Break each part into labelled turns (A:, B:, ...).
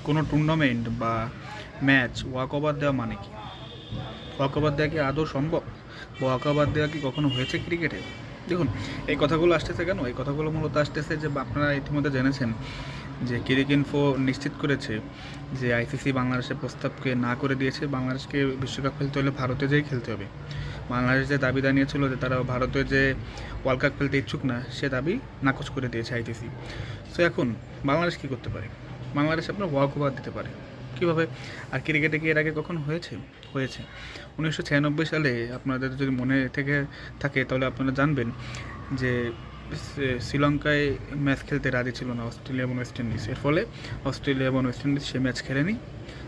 A: কোনো টুর্নামেন্ট বা match walk over দেওয়া মানে কি? ওয়াক ওভার দেওয়া কি আদৌ সম্ভব? ওয়াক ওভার দেওয়া কি কখনো হয়েছে ক্রিকেটে? দেখুন, এই কথাগুলো আসতেছে কেন? এই কথাগুলো মূলত আসতেছে যে আপনারা ইতিমধ্যে জেনেছেন যে ক্রিকইনফো নিশ্চিত করেছে যে আইসিসি বাংলাদেশের প্রস্তাবকে না করে দিয়েছে। বাংলাদেশকে বিশ্বকাপ খেলতে হলে ভারতে যেয়েই খেলতে হবে। বাংলাদেশ যে দাবি জানিয়েছিল যে তারা ভারতে যে ওয়ার্ল্ড কাপ খেলতে ইচ্ছুক না, সে দাবি নাকচ করে দিয়েছে আইসিসি। সো এখন বাংলাদেশ কী করতে পারে? বাংলাদেশ আপনার ওয়াক ওভার দিতে পারে কীভাবে? আর ক্রিকেটে কি এর আগে কখনো হয়েছে? 1996 সালে আপনাদের যদি মনে থেকে থাকে তাহলে আপনারা জানবেন যে শ্রীলঙ্কায় ম্যাচ খেলতে রাজি ছিল না অস্ট্রেলিয়া এবং ওয়েস্ট ইন্ডিজ। এর ফলে অস্ট্রেলিয়া এবং ওয়েস্ট ইন্ডিজ সেই ম্যাচ খেলেনি,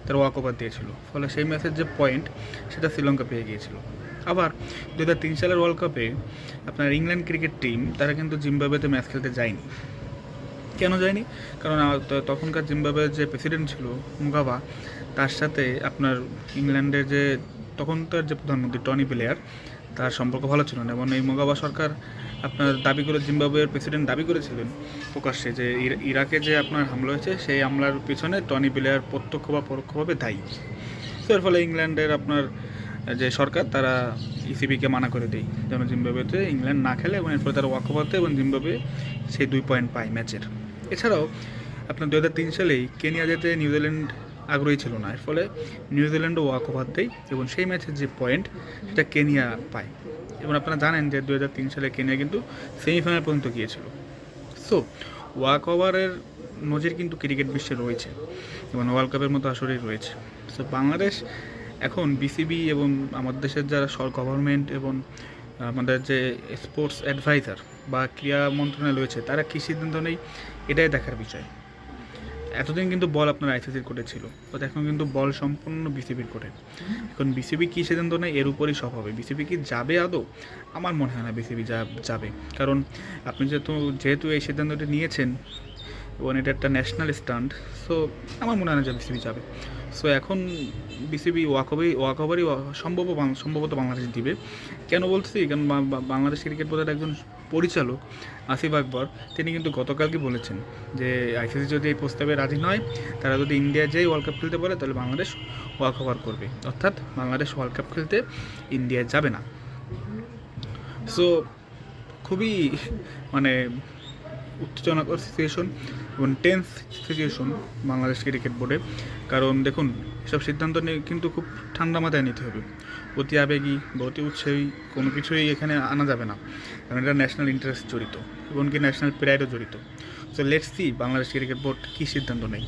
A: তারা ওয়াক ওভার দিয়েছিল। ফলে সেই ম্যাচের যে পয়েন্ট সেটা শ্রীলঙ্কা পেয়ে গিয়েছিল। আবার 2003 সালের ওয়ার্ল্ড কাপে আপনার ইংল্যান্ড ক্রিকেট টিম তারা কিন্তু জিম্বাবুয়েতে ম্যাচ খেলতে যায়নি। কেন যায়নি? কারণ তখনকার জিম্বাবুয়ের যে প্রেসিডেন্ট ছিল মুগাবা, তার সাথে আপনার ইংল্যান্ডের যে তখনকার যে প্রধানমন্ত্রী টনি ব্লেয়ার, তার সম্পর্ক ভালো ছিল না। এবং এই মুগাবা সরকার আপনার দাবি করে জিম্বাবুয়ের প্রেসিডেন্ট দাবি করেছিলেন প্রকাশ্যে যে ইরাকে যে আপনার হামলা হয়েছে সেই হামলার পিছনে টনি ব্লেয়ার প্রত্যক্ষ বা পরোক্ষভাবে দায়ী। তো এর ফলে ইংল্যান্ডের আপনার যে সরকার তারা ইসিবিকে মানা করে দেয় যেন জিম্বাবুয়েতে ইংল্যান্ড না খেলে, এবং এরপরে তারা ওয়াক ওভার দেয় এবং জিম্বাবুয়ে সেই 2 পয়েন্ট পায় ম্যাচের। এছাড়াও আপনার 2003 সালেই কেনিয়া যেতে নিউজিল্যান্ড আগ্রহী ছিল না, এর ফলে নিউজিল্যান্ডও ওয়াক ওভার দেয় এবং সেই ম্যাচের যে পয়েন্ট সেটা কেনিয়া পায়। এবং আপনারা জানেন যে 2003 সালে কেনিয়া কিন্তু সেমিফাইনাল পর্যন্ত গিয়েছিল। সো ওয়াক ওভারের নজির কিন্তু ক্রিকেট বিশ্বে রয়েছে এবং ওয়ার্ল্ড কাপের মতো আসরেই রয়েছে। সো বাংলাদেশ এখন বিসিবি এবং আমাদের দেশের যারা গভর্নমেন্ট এবং আমাদের যে স্পোর্টস অ্যাডভাইজার বা ক্রীড়া মন্ত্রণালয় রয়েছে তারা কী সিদ্ধান্ত নেই এটাই দেখার বিষয়। এতদিন কিন্তু বল আপনার আইসিসির কোর্টে ছিল, বাট এখন কিন্তু বল সম্পূর্ণ বিসিবির কোর্টে। এখন বিসিবি কী সিদ্ধান্ত নেয় এর উপরই সব হবে। বিসিবি কি যাবে আদৌ? আমার মনে হয় না বিসিবি যাবে, কারণ আপনি যেহেতু এই সিদ্ধান্তটি নিয়েছেন এবং এটা একটা ন্যাশনাল স্ট্যান্ড, সো আমার মনে হয় না যে বিসিবি যাবে। সো এখন বিসিবি ওয়াক ওভারই সম্ভবত বাংলাদেশ দিবে। কেন বলছি? কারণ বাংলাদেশ ক্রিকেট বোর্ডের একজন পরিচালক আসিফ আকবর তিনি কিন্তু গতকালকে বলেছেন যে আইসিসি যদি এই প্রস্তাবে রাজি নয়, তারা যদি ইন্ডিয়া যেয়ে ওয়ার্ল্ড কাপ খেলতে পারে তাহলে বাংলাদেশ ওয়াক ওভার করবে, অর্থাৎ বাংলাদেশ ওয়ার্ল্ড কাপ খেলতে ইন্ডিয়া যাবে না। সো খুবই মানে উত্তেজনাকর সিচুয়েশন এবং টেন্স সিচুয়েশন বাংলাদেশ ক্রিকেট বোর্ডে। কারণ দেখুন, এসব সিদ্ধান্ত নিয়ে কিন্তু খুব ঠান্ডা মাথায় নিতে হবে। অতি আবেগী বা অতি উৎসাহী কোনো কিছুই এখানে আনা যাবে না, কারণ এটা ন্যাশনাল ইন্টারেস্ট জড়িত এবং কি ন্যাশনাল প্রাইডও জড়িত। So let's see Bangladesh cricket board কী সিদ্ধান্ত নেয়।